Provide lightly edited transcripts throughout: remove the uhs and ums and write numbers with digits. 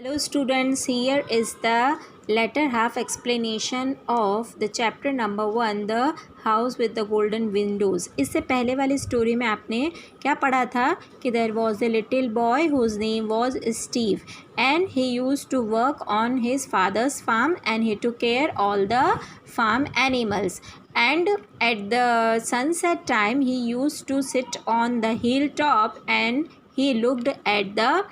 Hello students, here is the latter half explanation of the chapter number 1, the house with the golden windows. इससे पहले वाली story में आपने क्या पढ़ा था कि there was a little boy whose name was Steve and he used to work on his father's farm and he took care all the farm animals. And at the sunset time he used to sit on the hilltop and he looked at the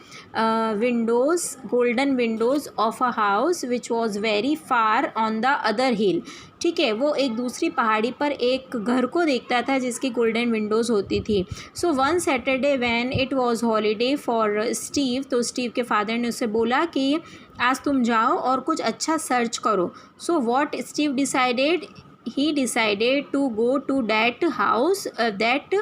golden windows of a house which was very far on the other hill. ठीक है, वो एक दूसरी पहाड़ी पर एक घर को देखता था जिसकी गोल्डन विंडोज़ होती थी. So one Saturday when it was holiday for Steve, तो स्टीव के फादर ने उससे बोला कि आज तुम जाओ और कुछ अच्छा सर्च करो. So what Steve decided, he decided to go to that house that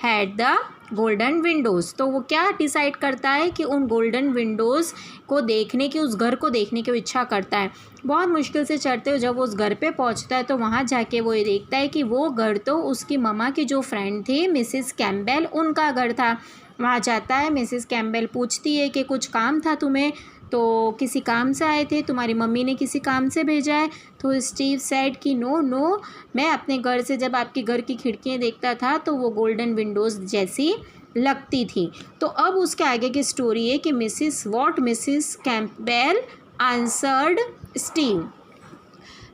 had the golden Windows. तो वो क्या डिसाइड करता है कि उन गोल्डन विंडोज़ को देखने की, उस घर को देखने की इच्छा करता है. बहुत मुश्किल से चढ़ते हुए जब वो उस घर पे पहुंचता है तो वहाँ जाके वो ये देखता है कि वो घर तो उसकी ममा की जो फ्रेंड थी मिसिस कैम्पबेल, उनका घर था. वहाँ जाता है, मिसिस कैम्पबेल पूछती है कि कुछ काम था तुम्हें, तो किसी काम से आए थे, तुम्हारी मम्मी ने किसी काम से भेजा है. तो स्टीव सेड कि नो, मैं अपने घर से जब आपके घर की खिड़कियाँ देखता था तो वो गोल्डन विंडोज़ जैसी लगती थी. तो अब उसके आगे की स्टोरी है कि Mrs Campbell answered Steve.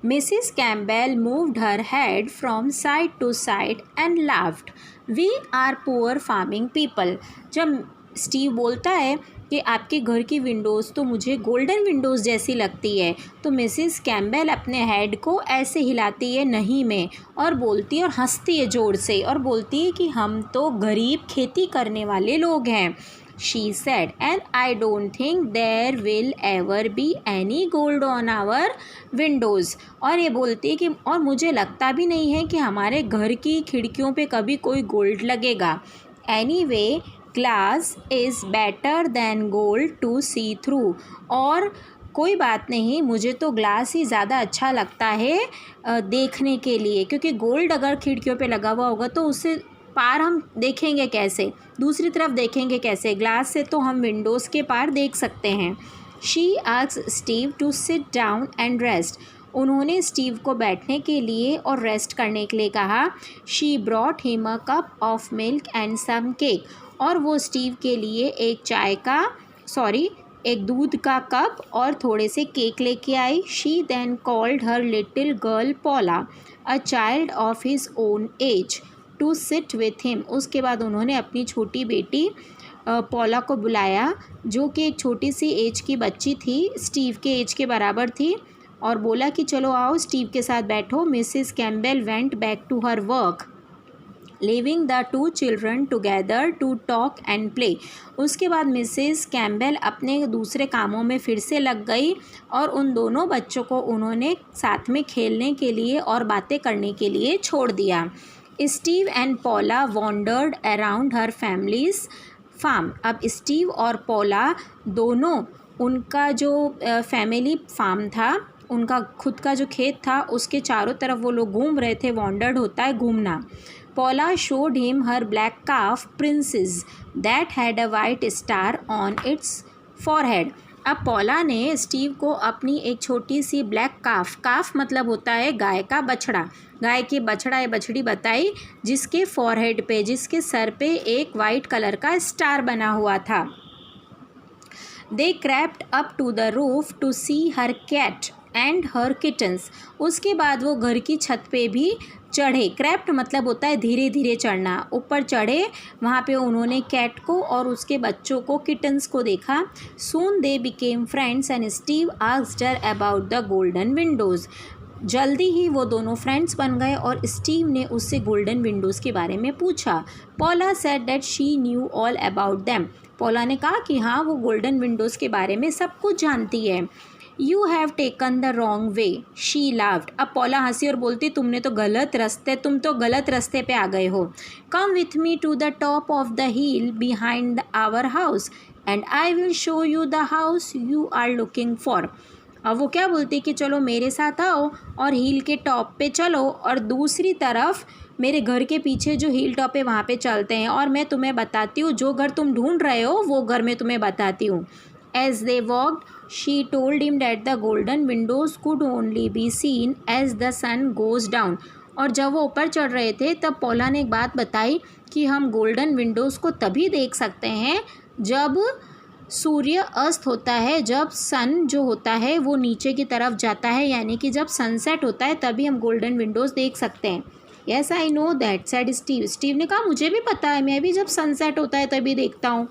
Mrs. Campbell moved her head from side to side and laughed. We are poor farming people. जब स्टीव बोलता है कि आपके घर की विंडोज़ तो मुझे गोल्डन विंडोज़ जैसी लगती है, तो मिसिस कैम्पबेल अपने हेड को ऐसे हिलाती है नहीं में और बोलती है और हंसती है ज़ोर से और बोलती है कि हम तो गरीब खेती करने वाले लोग हैं. She said, and I don't think there will ever be any gold on our windows. और ये बोलती है कि और मुझे लगता भी नहीं है कि हमारे घर की खिड़कियों पे कभी कोई गोल्ड लगेगा. Anyway, glass is better than gold to see through. और कोई बात नहीं, मुझे तो ग्लास ही ज़्यादा अच्छा लगता है देखने के लिए, क्योंकि गोल्ड अगर खिड़कियों पे लगा हुआ होगा तो उससे पार हम देखेंगे कैसे, दूसरी तरफ देखेंगे कैसे, ग्लास से तो हम विंडोज़ के पार देख सकते हैं. She asked Steve to sit down and rest. उन्होंने स्टीव को बैठने के लिए और रेस्ट करने के लिए कहा. She brought him a cup of milk and some cake. और वो स्टीव के लिए एक दूध का कप और थोड़े से केक लेके आई. She then called her little girl Paula, a child of his own age, to sit with him. उसके बाद उन्होंने अपनी छोटी बेटी पॉला को बुलाया जो कि एक छोटी सी एज की बच्ची थी, स्टीव के एज के बराबर थी, और बोला कि चलो आओ स्टीव के साथ बैठो. Mrs Campbell went back to her work, leaving the two children together to talk and play. उसके बाद मिसेस कैम्पबेल अपने दूसरे कामों में फिर से लग गई और उन दोनों बच्चों को उन्होंने साथ में खेलने के लिए और बातें करने के लिए छोड़ दिया. Steve and Paula wandered around her family's farm. अब स्टीव और पॉला दोनों, उनका जो फैमिली फार्म था, उनका खुद का जो खेत था, उसके चारों तरफ वो लोग घूम रहे थे. वॉन्डर्ड होता है घूमना. पॉला showed him her black calf princess that had a white star on it's forehead. अब पॉला ने स्टीव को अपनी एक छोटी सी ब्लैक काफ मतलब होता है गाय का बछड़ा, गाय की बछड़ा या बछड़ी बताई जिसके फॉरहेड पे, जिसके सर पे एक वाइट कलर का स्टार बना हुआ था. They crept up to the roof to see her cat and her kittens. उसके बाद वो घर की छत पे भी चढ़े. क्रैप्ट मतलब होता है धीरे धीरे चढ़ना. ऊपर चढ़े, वहाँ पे उन्होंने कैट को और उसके बच्चों को, किटन्स को देखा. Soon they became friends and Steve asked her about the golden windows. जल्दी ही वो दोनों फ्रेंड्स बन गए और स्टीव ने उससे गोल्डन विंडोज़ के बारे में पूछा. पॉला said that she knew all about them. पॉला ने कहा कि हाँ, वो गोल्डन विंडोज़ के बारे में सब कुछ जानती है. You have taken the wrong way, she laughed. अब पॉला हंसी और बोलती, तुम तो गलत रास्ते पे आ गए हो. Come with me to the top of the hill behind our house and I will show you the house you are looking for. अब वो क्या बोलती कि चलो मेरे साथ आओ और हिल के टॉप पे चलो और दूसरी तरफ मेरे घर के पीछे जो हिल टॉप है वहाँ पे चलते हैं और मैं तुम्हें बताती हूँ, जो घर तुम ढूंढ रहे हो वो घर मैं तुम्हें बताती हूँ. As they walked, she told him that the golden windows could only be seen as the sun goes down. और जब वो ऊपर चढ़ रहे थे तब पॉला ने एक बात बताई कि हम गोल्डन विंडोज़ को तभी देख सकते हैं जब सूर्य अस्त होता है, जब सन जो होता है वो नीचे की तरफ जाता है, यानी कि जब सनसेट होता है तभी हम गोल्डन विंडोज़ देख सकते हैं. Yes I know that said Steve. Steve ने कहा मुझे भी पता है, मैं भी जब सनसेट होता है तभी देखता हूँ.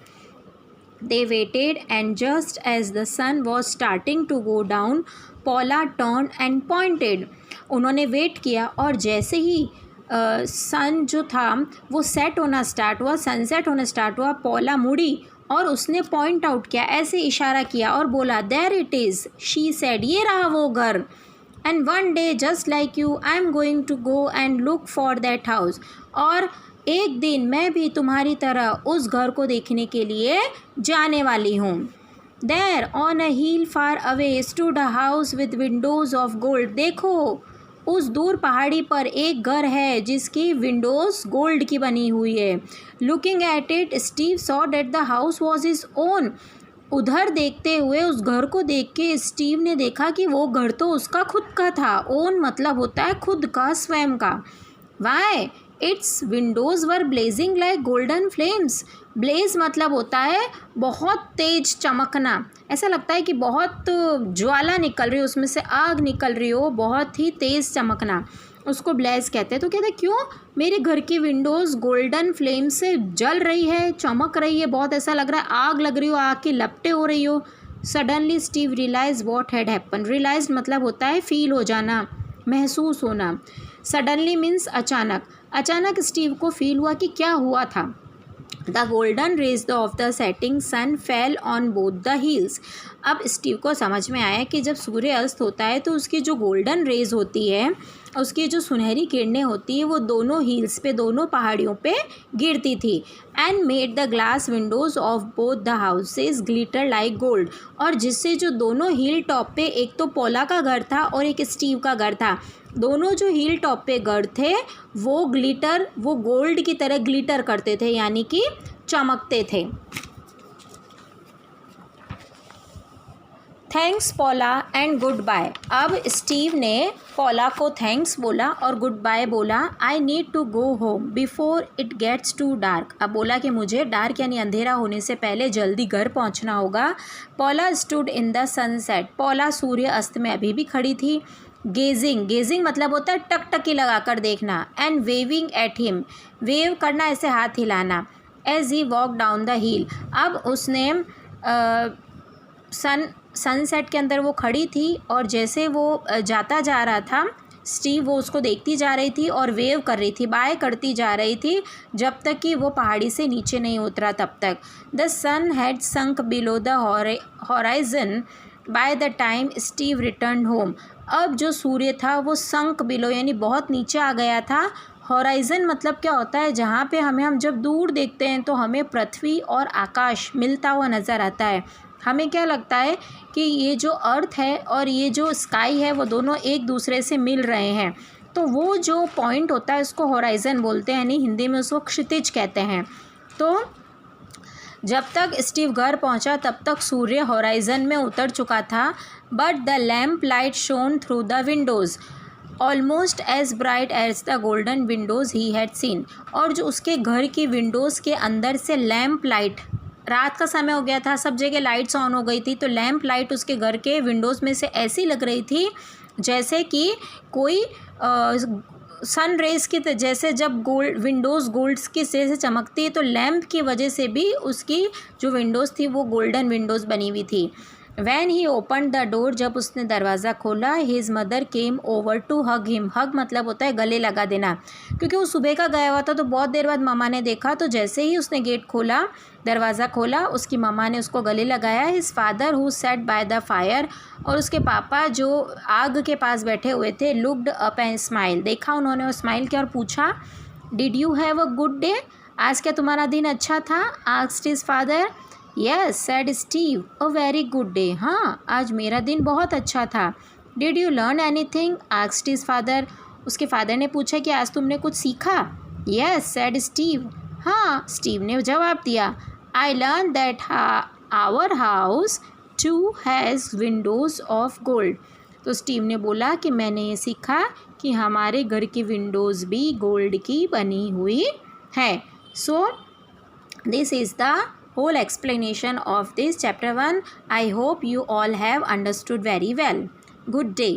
They waited, and just as the sun was starting to go down, Paula turned and pointed. उन्होंने वेट किया और जैसे ही सन जो था वो सेट होना स्टार्ट हुआ, सनसेट होना स्टार्ट हुआ, पॉला मुड़ी और उसने पॉइंट आउट किया, ऐसे इशारा किया और बोला there it is. She said, ये रहा वो घर. And one day just like you I am going to go and look for that house. और एक दिन मैं भी तुम्हारी तरह उस घर को देखने के लिए जाने वाली हूँ. There on a hill far away stood a house with windows of gold. देखो उस दूर पहाड़ी पर एक घर है जिसकी विंडोज़ गोल्ड की बनी हुई है. Looking at it Steve saw that the house was his own. उधर देखते हुए उस घर को देख के स्टीव ने देखा कि वो घर तो उसका खुद का था. ओन मतलब होता है खुद का, स्वयं का. Why its windows were blazing like golden flames. Blaze मतलब होता है बहुत तेज चमकना, ऐसा लगता है कि बहुत ज्वाला निकल रही हो, उसमें से आग निकल रही हो, बहुत ही तेज़ चमकना, उसको ब्लेज कहते हैं. तो कहते हैं क्यों, मेरे घर की विंडोज़ गोल्डन फ्लेम से जल रही है, चमक रही है, बहुत ऐसा लग रहा है आग लग रही हो, आग की लपटें हो रही हो. Suddenly Steve realize what had happen. Realize मतलब होता है फील हो जाना, महसूस होना. सडनली मीन्स अचानक. अचानक स्टीव को फील हुआ कि क्या हुआ था. The golden rays of the setting sun fell on both the hills. अब स्टीव को समझ में आया कि जब सूर्य अस्त होता है तो उसकी जो गोल्डन रेज होती है, उसकी जो सुनहरी किरणें होती है, वो दोनों हिल्स पे, दोनों पहाड़ियों पे गिरती थी. And made the glass Windows of both the houses glitter like gold. और जिससे जो दोनों हिल टॉप पे, एक तो पोला का घर था और एक स्टीव का घर था, दोनों जो हिल टॉप पे घर थे वो ग्लिटर, वो गोल्ड की तरह ग्लिटर करते थे, यानी कि चमकते थे. Thanks Paula and good bye. अब स्टीव ने पॉला को थैंक्स बोला और गुड बाय बोला. I need to go home before it gets to dark. अब बोला कि मुझे डार्क यानी अंधेरा होने से पहले जल्दी घर पहुंचना होगा. Paula stood in the sunset. Paula सूर्य अस्त में अभी भी खड़ी थी. गेजिंग, गेजिंग मतलब होता है टकटकी लगाकर देखना. And waving at him, wave करना ऐसे हाथ हिलाना. As he walk down the hill. अब उसने सनसेट के अंदर वो खड़ी थी और जैसे वो जाता जा रहा था, स्टीव वो उसको देखती जा रही थी और वेव कर रही थी, बाय करती जा रही थी, जब तक कि वो पहाड़ी से नीचे नहीं उतरा तब तक. The sun had sunk below the horizon by the time Steve return home. अब जो सूर्य था वो संक बिलो यानी बहुत नीचे आ गया था. हॉराइजन मतलब क्या होता है, जहाँ पे हम जब दूर देखते हैं तो हमें पृथ्वी और आकाश मिलता हुआ नज़र आता है. हमें क्या लगता है कि ये जो अर्थ है और ये जो स्काई है वो दोनों एक दूसरे से मिल रहे हैं. तो वो जो पॉइंट होता है उसको हॉराइजन बोलते हैं, यानी हिंदी में उसको क्षितिज कहते हैं. तो जब तक स्टीव घर पहुंचा तब तक सूर्य हॉराइजन में उतर चुका था. But the lamp light shone through the windows almost as bright as the golden windows he had seen. और जो उसके घर की विंडोज़ के अंदर से लैम्प लाइट, रात का समय हो गया था, सब जगह लाइट्स ऑन हो गई थी, तो लैम्प लाइट उसके घर के विंडोज़ में से ऐसी लग रही थी जैसे कि कोई सन रेज की, जैसे जब विंडोज़ गोल्ड की से चमकती है तो लैम्प की वजह से भी उसकी जो विंडोज़ थी वो गोल्डन विंडोज़ बनी हुई थी. When he open the door, जब उसने दरवाज़ा खोला, his mother came over to hug him. Hug मतलब होता है गले लगा देना, क्योंकि वो सुबह का गया हुआ था तो बहुत देर बाद मम्मा ने देखा. तो जैसे ही उसने गेट खोला, दरवाज़ा खोला, उसकी मम्मा ने उसको गले लगाया. His father who sat by the fire, और उसके पापा जो आग के पास बैठे हुए थे, लुक्ड अप एंड स्माइल, देखा उन्होंने और स्माइल किया और पूछा did you have a good day. आज क्या तुम्हारा दिन अच्छा था. Asked his father. Yes said Steve, a very good day. हाँ, आज मेरा दिन बहुत अच्छा था. Did you learn anything. Asked his father. उसके फादर ने पूछा कि आज तुमने कुछ सीखा. Yes said Steve. हाँ, स्टीव ने जवाब दिया. I learn that our house too has windows of gold. तो स्टीव ने बोला कि मैंने ये सीखा कि हमारे घर की विंडोज़ भी गोल्ड की बनी हुई है। So this is the whole explanation of this chapter 1. I hope you all have understood very well. Good day.